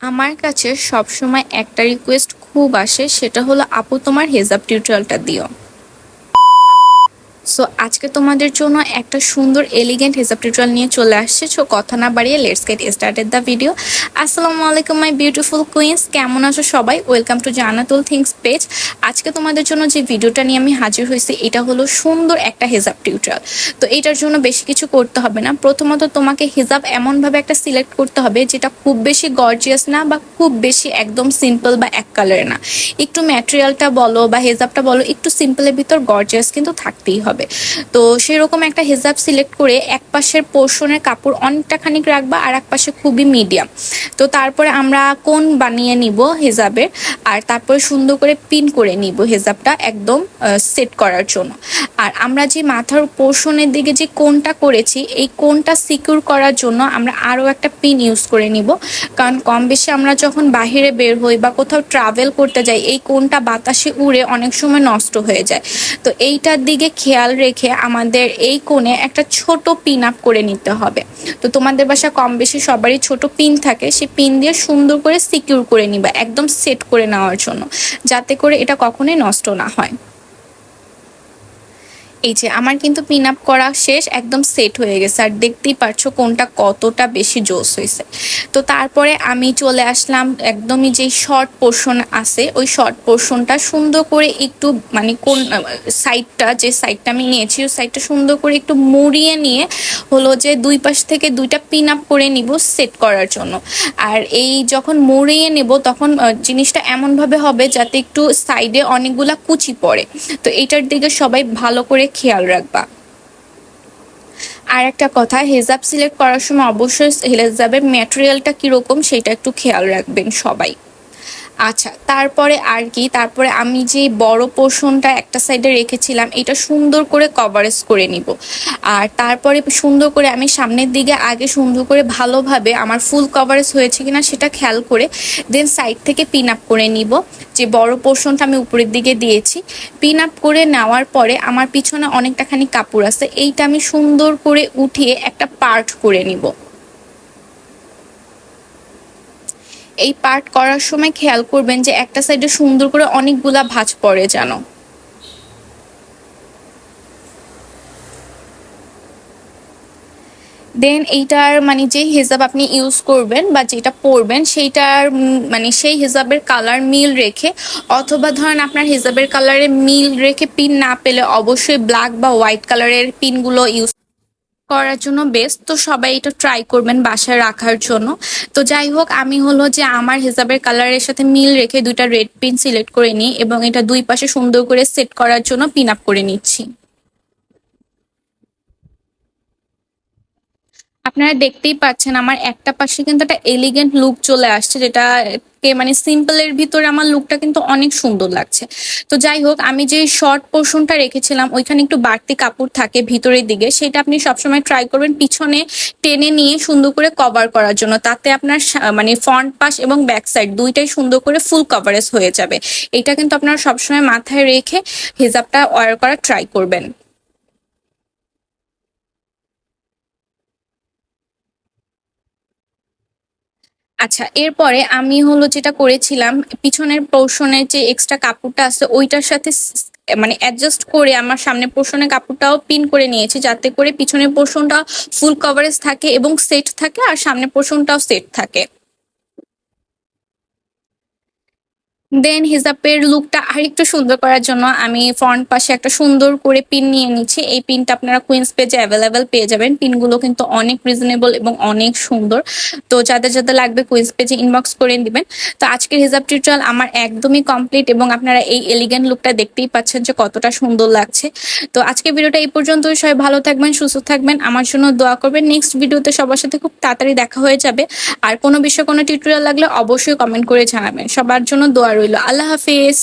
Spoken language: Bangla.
আমার কাছে সবসময় একটা রিকোয়েস্ট খুব আসে, সেটা হলো আপু তোমার হেজাব টিউটোরিয়ালটা দিও। সো আজকে তোমাদের জন্য একটা সুন্দর এলিগেন্ট হেজাব টিউটোরিয়াল নিয়ে চলে আসছে। সো কথা না বাড়িয়ে let's get started the video. আসসালামু আলাইকুম মাই বিউটিফুল কুইন্স, কেমন আছো সবাই? Welcome to Jannatul things page. আজকে তোমাদের জন্য যে ভিডিওটা নিয়ে আমি হাজির হয়েছি এটা হলো সুন্দর একটা হেজাব টিউটোরিয়াল। তো এটার জন্য বেশি কিছু করতে হবে না। প্রথমত তোমাকে হেজাব এমনভাবে একটা সিলেক্ট করতে হবে যেটা খুব বেশি গর্জিয়াস না বা খুব বেশি একদম সিম্পল বা এক কালারে না। একটু ম্যাটেরিয়ালটা বলো বা হেজাবটা বলো একটু সিম্পলের ভিতর গর্জিয়াস কিন্তু থাকতেই হবে। তো সেরকম একটা হেজাব সিলেক্ট করে এক পাশের পোর্শনের কাপড় অনেকটা খানিক রাখবা আর এক পাশে খুবই মিডিয়াম। তো তারপরে আমরা কোণ বানিয়ে নিব হেজাবের, আর তারপরে সুন্দর করে পিন করে নিব হেজাবটা একদম সেট করার জন্য। আর আমরা যে মাথার পোর্শনের দিকে যে কোণটা করেছি এই কোণটা সিকিউর করার জন্য আমরা আরও একটা পিন ইউজ করে নিব, কারণ কম বেশি আমরা যখন বাহিরে বের হই বা কোথাও ট্রাভেল করতে যাই এই কোণটা বাতাসে উড়ে অনেক সময় নষ্ট হয়ে যায়। তো এইটার দিকে খেয়াল রেখে আমাদের এই কোণে একটা ছোট পিন আপ করে নিতে হবে। তো তোমাদের বাসা কম বেশি সবারই ছোট পিন থাকে, সেই পিন দিয়ে সুন্দর করে সিকিউর করে নিবা একদম সেট করে নেওয়ার জন্য, যাতে করে এটা কখনোই নষ্ট না হয়। এই যে আমার কিন্তু পিন আপ করা শেষ, একদম সেট হয়ে গেছে আর দেখতেই পারছো কোনটা কতটা বেশি জোস হয়েছে। তো তারপরে আমি চলে আসলাম একদমই যেই শর্ট পোর্শন আছে ওই শর্ট পোর্শনটা সুন্দর করে একটু মানে কোন সাইডটা যে সাইডটা আমি নিয়েছি ওই সাইডটা সুন্দর করে একটু মুড়িয়ে নিয়ে হলো যে দুই পাশ থেকে দুইটা পিন আপ করে নিব সেট করার জন্য। আর এই যখন মুড়িয়ে নেব তখন জিনিসটা এমনভাবে হবে যাতে একটু সাইডে অনেকগুলা কুচি পড়ে। তো এইটার দিকে সবাই ভালো করে খেয়াল রাখবা। আর একটা কথা, হেজাব সিলেক্ট করার সময় অবশ্যই হেজাবের ম্যাটেরিয়ালটা কীরকম সেটা একটু খেয়াল রাখবেন সবাই। আচ্ছা, তারপরে আর কি, তারপরে আমি যে বড় পোর্শনটা একটা সাইডে রেখেছিলাম এটা সুন্দর করে কভারেজ করে নিব। আর তারপরে সুন্দর করে আমি সামনের দিকে আগে সুন্দর করে ভালোভাবে আমার ফুল কভারেজ হয়েছে কিনা সেটা খেয়াল করে দেন সাইড থেকে পিন আপ করে নিব। যে বড় পোর্শনটা আমি উপরের দিকে দিয়েছি, পিন আপ করে নেওয়ার পরে আমার পিছনে অনেকটা খানি কাপড় আছে, এইটা আমি সুন্দর করে উঠিয়ে একটা পার্ট করে নিব। এই পার্ট করার সময় খেয়াল করবেন যে একটা সাইডে সুন্দর করে অনেকগুলা ভাঁজ পড়ে যেন। দেন এইটার মানে যে হিজাব আপনি ইউজ করবেন বা যেটা পরবেন সেইটার মানে সেই হিজাবের কালার মিল রেখে, অথবা ধরেন আপনার হিজাবের কালারে মিল রেখে পিন না পেলে অবশ্যই ব্ল্যাক বা হোয়াইট কালারের পিনগুলো ইউজ করার জন্য বেস্ট। তো সবাই এটা ট্রাই করবেন বাসায় রাখার জন্য। তো যাই হোক, আমি হলো যে আমার হিজাবের কালারের সাথে মিল রেখে দুইটা রেড পিন সিলেক্ট করে নিই এবং এটা দুই পাশে সুন্দর করে সেট করার জন্য পিন আপ করে নিচ্ছি। আপনারা দেখতেই পাচ্ছেন আমার একটা পাশে কিন্তু একটা এলিগেন্ট লুক চলে আসছে, যেটা মানে সিম্পলের ভিতরে আমার লুকটা কিন্তু অনেক সুন্দর লাগছে। তো যাই হোক, আমি যে শর্ট পোর্শনটা রেখেছিলাম ওইখানে একটু বাড়তি কাপড় থাকে ভিতরের দিকে, সেটা আপনি সবসময় ট্রাই করবেন পিছনে টেনে নিয়ে সুন্দর করে কভার করার জন্য, তাতে আপনার মানে ফ্রন্ট পাশ এবং ব্যাক সাইড দুইটাই সুন্দর করে ফুল কভারেজ হয়ে যাবে। এটা কিন্তু আপনারা সবসময় মাথায় রেখে হিজাবটা ওয়্যার করা ট্রাই করবেন। আচ্ছা, এরপরে আমি হলো যেটা করেছিলাম, পিছনের পোর্শনের যে এক্সট্রা কাপড়টা আছে ওইটার সাথে মানে অ্যাডজাস্ট করে আমার সামনের পোর্শনের কাপড়টাও পিন করে নিয়েছি, যাতে করে পিছনের পোর্শনটা ফুল কভারেজ থাকে এবং সেট থাকে আর সামনের পোর্শনটাও সেট থাকে। দেন হিজাবের লুকটা আরেকটু সুন্দর করার জন্য আমি ফ্রন্ট পাশে একটা সুন্দর করে পিন নিয়ে নিচ্ছি। এই পিনটা আপনারা কুইন্স পেজে অ্যাভেলেবেল পেয়ে যাবেন। পিনগুলো কিন্তু অনেক রিজনেবল এবং অনেক সুন্দর। তো যাদের যাদের লাগবে কুইন্স পেজে ইনবক্স করে দিবেন। তো আজকের হিজাব টিউটোরিয়াল আমার একদমই কমপ্লিট এবং আপনারা এই এলিগেন্ট লুকটা দেখতেই পাচ্ছেন যে কতটা সুন্দর লাগছে। তো আজকের ভিডিওটা এই পর্যন্তই। সবাই ভালো থাকবেন, সুস্থ থাকবেন, আমার জন্য দোয়া করবেন। নেক্সট ভিডিওতে সবার সাথে খুব তাড়াতাড়ি দেখা হয়ে যাবে। আর কোনো বিষয়ে কোনো টিউটোরিয়াল লাগলে অবশ্যই কমেন্ট করে জানাবেন। সবার জন্য দোয়া রইল। আল্লাহ হাফিজ।